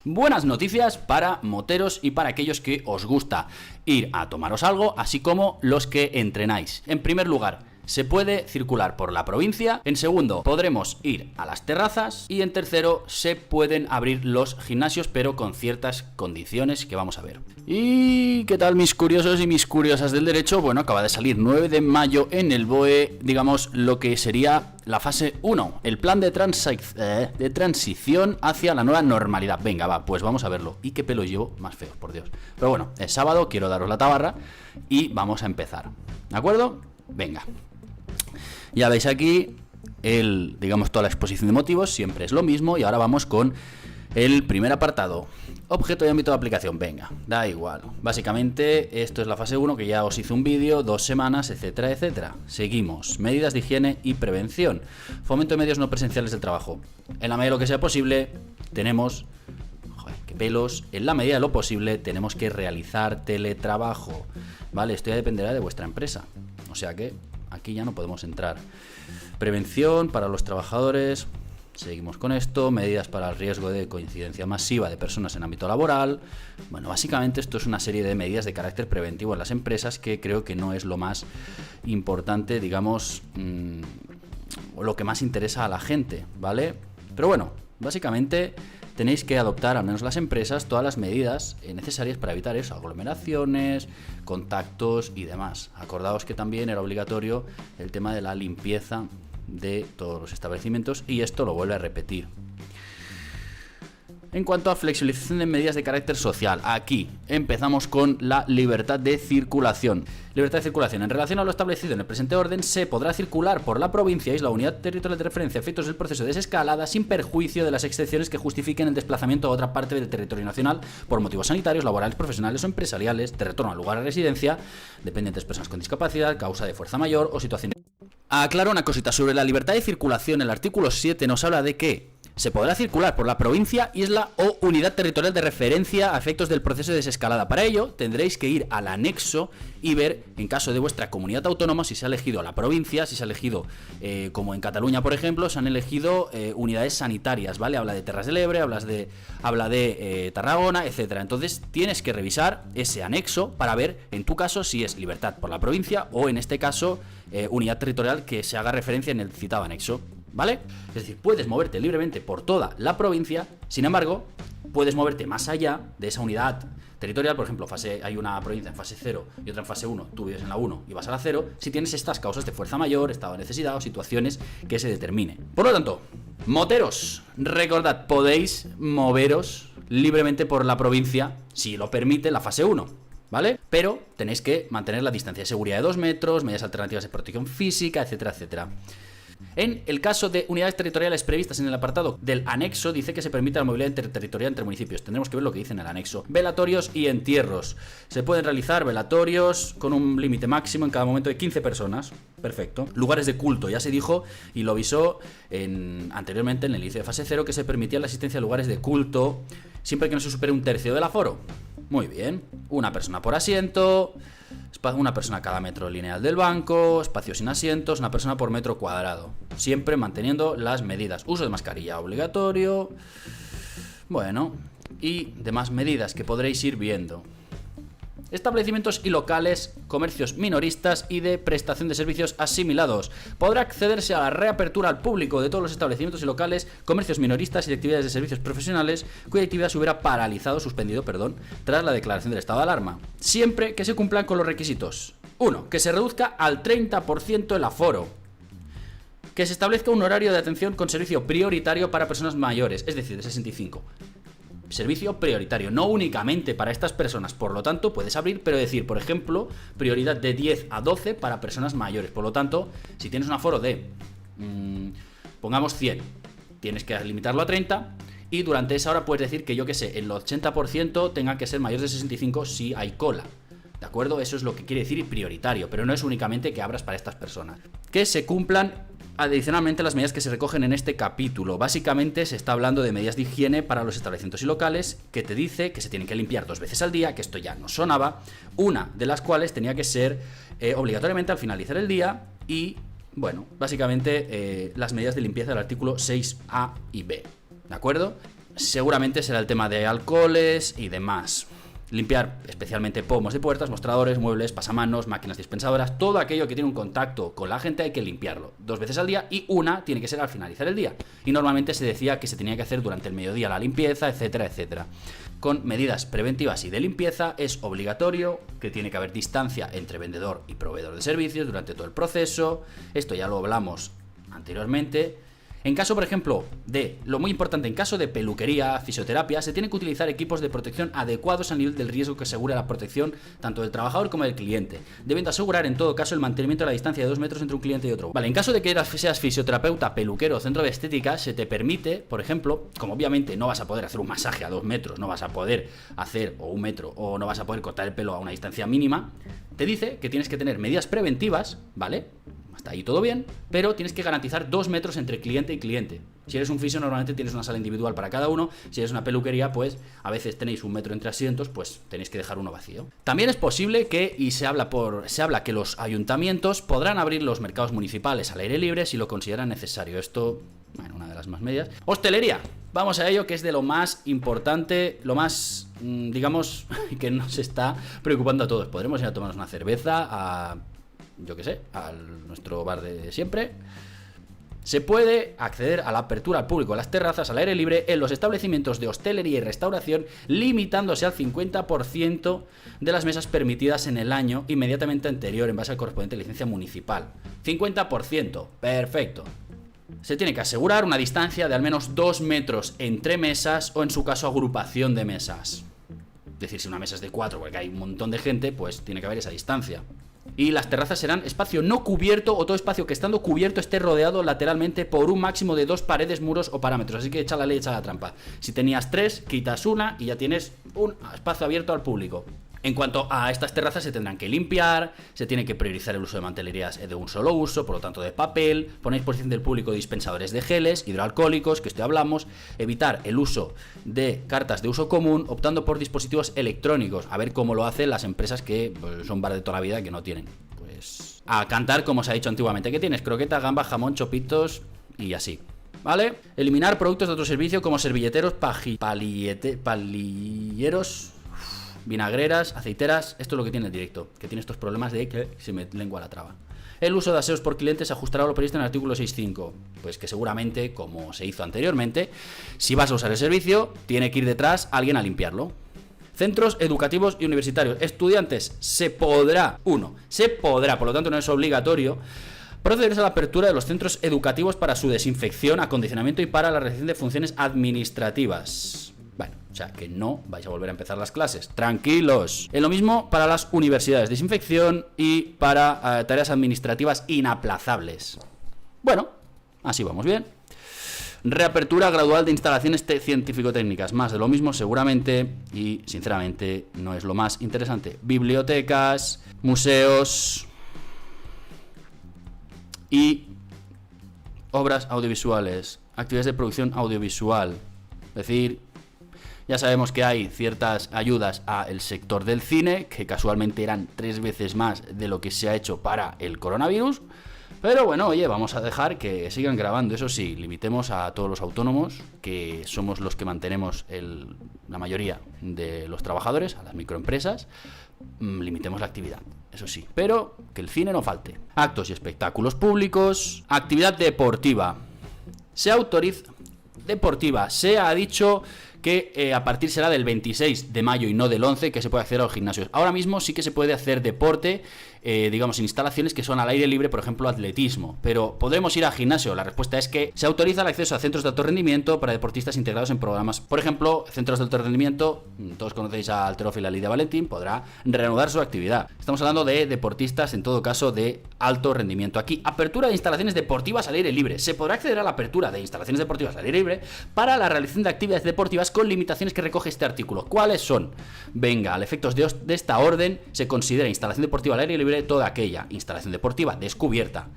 Buenas noticias para moteros y para aquellos que os gusta ir a tomaros algo, así como los que entrenáis. En primer lugar, se puede circular por la provincia. En segundo, podremos ir a las terrazas. Y en tercero, se pueden abrir los gimnasios, pero con ciertas condiciones que vamos a ver. ¿Y qué tal, mis curiosos y mis curiosas del derecho? Bueno, acaba de salir 9 de mayo en el BOE, digamos, lo que sería la fase 1, el plan de transición hacia la nueva normalidad. Venga, va, pues vamos a verlo. ¿Y qué pelo llevo? Más feo, por Dios. Pero bueno, es sábado, quiero daros la tabarra y vamos a empezar. ¿De acuerdo? Venga. Ya veis aquí digamos, toda la exposición de motivos, siempre es lo mismo. Y ahora vamos con el primer apartado. Objeto y ámbito de aplicación, venga, da igual. Básicamente esto es la fase 1, que ya os hice un vídeo, 2 semanas, etcétera, etcétera. Seguimos, medidas de higiene y prevención. Fomento de medios no presenciales del trabajo. En la medida de lo que sea posible, tenemos... Joder, qué pelos. En la medida de lo posible, tenemos que realizar teletrabajo. Vale, esto ya dependerá de vuestra empresa. O sea que aquí ya no podemos entrar. Prevención para los trabajadores... Seguimos con esto, medidas para el riesgo de coincidencia masiva de personas en ámbito laboral. Bueno, básicamente esto es una serie de medidas de carácter preventivo en las empresas que creo que no es lo más importante, digamos, o lo que más interesa a la gente, ¿vale? Pero bueno, básicamente tenéis que adoptar, al menos las empresas, todas las medidas necesarias para evitar eso, aglomeraciones, contactos y demás. Acordaos que también era obligatorio el tema de la limpieza de todos los establecimientos, y esto lo vuelve a repetir. En cuanto a flexibilización de medidas de carácter social, aquí empezamos con la libertad de circulación. Libertad de circulación. En relación a lo establecido en el presente orden, se podrá circular por la provincia y la unidad territorial de referencia a efectos del proceso de desescalada sin perjuicio de las excepciones que justifiquen el desplazamiento a otra parte del territorio nacional por motivos sanitarios, laborales, profesionales o empresariales, de retorno al lugar de residencia, dependientes personas con discapacidad, causa de fuerza mayor o situación. Aclaro una cosita sobre la libertad de circulación. El artículo 7 nos habla de que se podrá circular por la provincia, isla o unidad territorial de referencia a efectos del proceso de desescalada. Para ello tendréis que ir al anexo y ver, en caso de vuestra comunidad autónoma, si se ha elegido la provincia, si se ha elegido, como en Cataluña, por ejemplo, se han elegido unidades sanitarias, ¿vale? Habla de Terras del Ebre, habla de Tarragona, etcétera. Entonces tienes que revisar ese anexo para ver, en tu caso, si es libertad por la provincia o, en este caso, unidad territorial que se haga referencia en el citado anexo, ¿vale? Es decir, puedes moverte libremente por toda la provincia, sin embargo, puedes moverte más allá de esa unidad territorial. Por ejemplo, hay una provincia en fase 0 y otra en fase 1, tú vives en la 1 y vas a la 0, si tienes estas causas de fuerza mayor, estado de necesidad o situaciones que se determinen. Por lo tanto, moteros, recordad, podéis moveros libremente por la provincia si lo permite la fase 1. ¿Vale? Pero tenéis que mantener la distancia de seguridad de 2 metros, medidas alternativas de protección física, etcétera, etcétera. En el caso de unidades territoriales previstas en el apartado del anexo, dice que se permite la movilidad interterritorial entre municipios. Tendremos que ver lo que dice en el anexo. Velatorios y entierros. Se pueden realizar velatorios con un límite máximo en cada momento de 15 personas. Perfecto. Lugares de culto. Ya se dijo y lo avisó anteriormente en el inicio de fase 0 que se permitía la asistencia a lugares de culto siempre que no se supere un tercio del aforo. Muy bien, una persona por asiento, una persona cada metro lineal del banco, espacio sin asientos, una persona por metro cuadrado. Siempre manteniendo las medidas. Uso de mascarilla obligatorio. Bueno, y demás medidas que podréis ir viendo. Establecimientos y locales, comercios minoristas y de prestación de servicios asimilados. Podrá accederse a la reapertura al público de todos los establecimientos y locales, comercios minoristas y de actividades de servicios profesionales cuya actividad se hubiera suspendido, tras la declaración del estado de alarma, siempre que se cumplan con los requisitos. 1. Que se reduzca al 30% el aforo. Que se establezca un horario de atención con servicio prioritario para personas mayores, es decir, de 65. Servicio prioritario, no únicamente para estas personas. Por lo tanto, puedes abrir, pero decir, por ejemplo, prioridad de 10 a 12 para personas mayores. Por lo tanto, si tienes un aforo de, pongamos 100, tienes que limitarlo a 30. Y durante esa hora puedes decir que, yo que sé, el 80% tenga que ser mayores de 65 si hay cola. ¿De acuerdo? Eso es lo que quiere decir prioritario, pero no es únicamente que abras para estas personas. Que se cumplan adicionalmente las medidas que se recogen en este capítulo. Básicamente se está hablando de medidas de higiene para los establecimientos y locales, que te dice que se tienen que limpiar 2 veces al día, que esto ya no sonaba, una de las cuales tenía que ser obligatoriamente al finalizar el día. Y bueno, básicamente las medidas de limpieza del artículo 6A y B, ¿de acuerdo? seguramente será el tema de alcoholes y demás. Limpiar especialmente pomos de puertas, mostradores, muebles, pasamanos, máquinas dispensadoras, todo aquello que tiene un contacto con la gente hay que limpiarlo 2 veces al día y una tiene que ser al finalizar el día. Y normalmente se decía que se tenía que hacer durante el mediodía la limpieza, etcétera, etcétera. Con medidas preventivas y de limpieza es obligatorio que tiene que haber distancia entre vendedor y proveedor de servicios durante todo el proceso. Esto ya lo hablamos anteriormente. En caso, por ejemplo, lo muy importante, en caso de peluquería, fisioterapia, se tienen que utilizar equipos de protección adecuados al nivel del riesgo que asegure la protección tanto del trabajador como del cliente, debiendo asegurar en todo caso el mantenimiento de la distancia de 2 metros entre un cliente y otro. Vale, en caso de que seas fisioterapeuta, peluquero o centro de estética, se te permite, por ejemplo, como obviamente no vas a poder hacer un masaje a 2 metros, no vas a poder hacer, o 1 metro, o no vas a poder cortar el pelo a una distancia mínima, te dice que tienes que tener medidas preventivas, ¿vale? Hasta ahí todo bien, pero tienes que garantizar 2 metros entre cliente y cliente. Si eres un fisio, normalmente tienes una sala individual para cada uno. Si eres una peluquería, pues a veces tenéis 1 metro entre asientos, pues tenéis que dejar uno vacío. También es posible que, y se habla que los ayuntamientos podrán abrir los mercados municipales al aire libre si lo consideran necesario. Esto, bueno, una de las más medidas. Hostelería. Vamos a ello, que es de lo más importante, lo más, digamos, que nos está preocupando a todos. Podremos ir a tomarnos una cerveza a... yo qué sé, a nuestro bar de siempre. Se puede acceder a la apertura al público, a las terrazas, al aire libre, en los establecimientos de hostelería y restauración, limitándose al 50% de las mesas permitidas en el año inmediatamente anterior en base a la correspondiente licencia municipal. 50%, perfecto. Se tiene que asegurar una distancia de al menos 2 metros entre mesas o en su caso agrupación de mesas. Es decir, si una mesa es de 4 porque hay un montón de gente, pues tiene que haber esa distancia. Y las terrazas serán espacio no cubierto o todo espacio que estando cubierto esté rodeado lateralmente por un máximo de 2 paredes, muros o parámetros. Así que echa la ley, echa la trampa. Si tenías 3, quitas una y ya tienes un espacio abierto al público. En cuanto a estas terrazas, se tendrán que limpiar, se tiene que priorizar el uso de mantelerías de un solo uso, por lo tanto de papel, poner a disposición del público dispensadores de geles, hidroalcohólicos, que esto ya hablamos, evitar el uso de cartas de uso común, optando por dispositivos electrónicos, a ver cómo lo hacen las empresas que pues, son bar de toda la vida que no tienen. Pues a cantar como se ha dicho antiguamente, que tienes croqueta, gamba, jamón, chopitos y así. ¿Vale? Eliminar productos de otro servicio como servilleteros, palilleros, vinagreras, aceiteras. Esto es lo que tiene el directo, que tiene estos problemas de que se me lengua la traba. El uso de aseos por clientes se ajustará a lo previsto en el artículo 6.5. Pues que seguramente, como se hizo anteriormente, si vas a usar el servicio, tiene que ir detrás alguien a limpiarlo. Centros educativos y universitarios. Estudiantes, se podrá, por lo tanto no es obligatorio, procederse a la apertura de los centros educativos para su desinfección, acondicionamiento y para la realización de funciones administrativas. Bueno, o sea, que no vais a volver a empezar las clases. Tranquilos. En lo mismo para las universidades, desinfección y para tareas administrativas inaplazables. Bueno, así vamos bien. Reapertura gradual de instalaciones científico-técnicas. Más de lo mismo seguramente y sinceramente no es lo más interesante. Bibliotecas, museos y obras audiovisuales. Actividades de producción audiovisual. Es decir, ya sabemos que hay ciertas ayudas al sector del cine, que casualmente eran 3 veces más de lo que se ha hecho para el coronavirus. Pero bueno, oye, vamos a dejar que sigan grabando. Eso sí, limitemos a todos los autónomos, que somos los que mantenemos la mayoría de los trabajadores, a las microempresas. Limitemos la actividad, eso sí. Pero que el cine no falte. Actos y espectáculos públicos. Actividad deportiva. Se autoriza... Deportiva. Se ha dicho que a partir será del 26 de mayo y no del 11 que se puede acceder a los gimnasios. Ahora mismo sí que se puede hacer deporte, digamos, en instalaciones que son al aire libre, por ejemplo, atletismo. Pero ¿podremos ir al gimnasio? La respuesta es que se autoriza el acceso a centros de alto rendimiento para deportistas integrados en programas. Por ejemplo, centros de alto rendimiento, todos conocéis a Alterofi y la Lidia Valentín, podrá reanudar su actividad. Estamos hablando de deportistas, en todo caso, de alto rendimiento. Aquí, apertura de instalaciones deportivas al aire libre. Se podrá acceder a la apertura de instalaciones deportivas al aire libre para la realización de actividades deportivas con limitaciones que recoge este artículo. ¿Cuáles son? Venga, al efectos de esta orden se considera instalación deportiva al aire libre toda aquella instalación deportiva descubierta,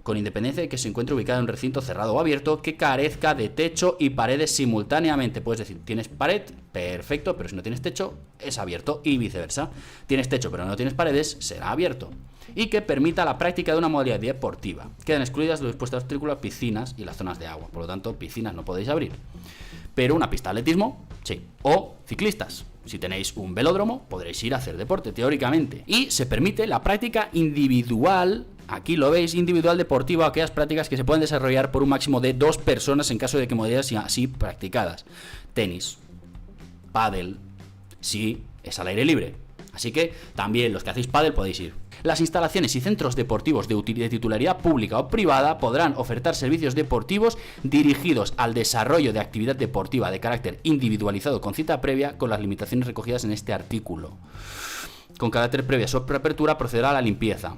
con independencia de que se encuentre ubicada en un recinto cerrado o abierto, que carezca de techo y paredes simultáneamente. Puedes decir, tienes pared, perfecto, pero si no tienes techo, es abierto, y viceversa. Tienes techo pero no tienes paredes, será abierto. Y que permita la práctica de una modalidad deportiva. Quedan excluidas los dispuestos artículos piscinas y las zonas de agua. Por lo tanto, piscinas no podéis abrir. Pero una pista de atletismo, sí. O ciclistas. Si tenéis un velódromo, podréis ir a hacer deporte, teóricamente. Y se permite la práctica individual, aquí lo veis, individual deportiva, aquellas prácticas que se pueden desarrollar por un máximo de 2 personas en caso de que modalidades así practicadas. Tenis, pádel, sí, es al aire libre. Así que también los que hacéis pádel podéis ir. Las instalaciones y centros deportivos de titularidad pública o privada podrán ofertar servicios deportivos dirigidos al desarrollo de actividad deportiva de carácter individualizado con cita previa, con las limitaciones recogidas en este artículo. Con carácter previa sobre apertura procederá a la limpieza.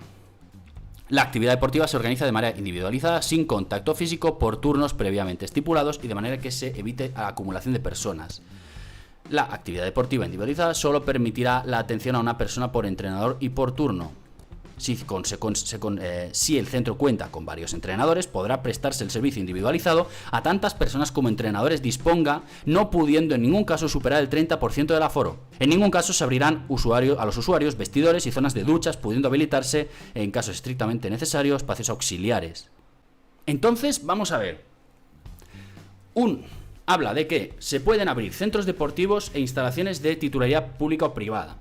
La actividad deportiva se organiza de manera individualizada, sin contacto físico, por turnos previamente estipulados y de manera que se evite la acumulación de personas. La actividad deportiva individualizada solo permitirá la atención a una persona por entrenador y por turno. Si el centro cuenta con varios entrenadores, podrá prestarse el servicio individualizado a tantas personas como entrenadores disponga, no pudiendo en ningún caso superar el 30% del aforo. En ningún caso se abrirán a los usuarios vestidores y zonas de duchas, pudiendo habilitarse, en casos estrictamente necesarios, espacios auxiliares. Entonces, vamos a ver. Habla de que se pueden abrir centros deportivos e instalaciones de titularidad pública o privada.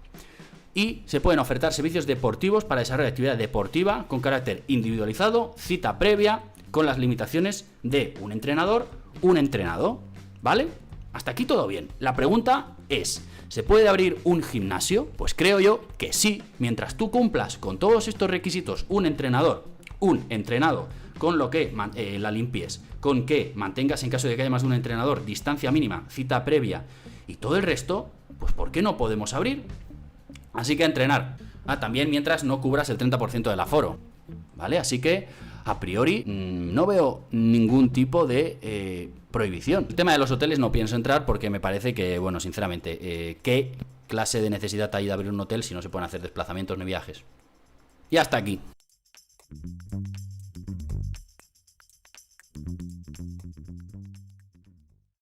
Y se pueden ofertar servicios deportivos para desarrollo de actividad deportiva con carácter individualizado, cita previa, con las limitaciones de un entrenador, un entrenado. ¿Vale? Hasta aquí todo bien. La pregunta es, ¿se puede abrir un gimnasio? Pues creo yo que sí, mientras tú cumplas con todos estos requisitos, un entrenador, un entrenado, con lo que la limpies, con que mantengas, en caso de que haya más de un entrenador, distancia mínima, cita previa y todo el resto, pues ¿por qué no podemos abrir? Así que a entrenar. También mientras no cubras el 30% del aforo. ¿Vale? Así que, a priori, no veo ningún tipo de prohibición. El tema de los hoteles no pienso entrar porque me parece que, bueno, sinceramente, ¿qué clase de necesidad hay de abrir un hotel si no se pueden hacer desplazamientos ni viajes? Y hasta aquí.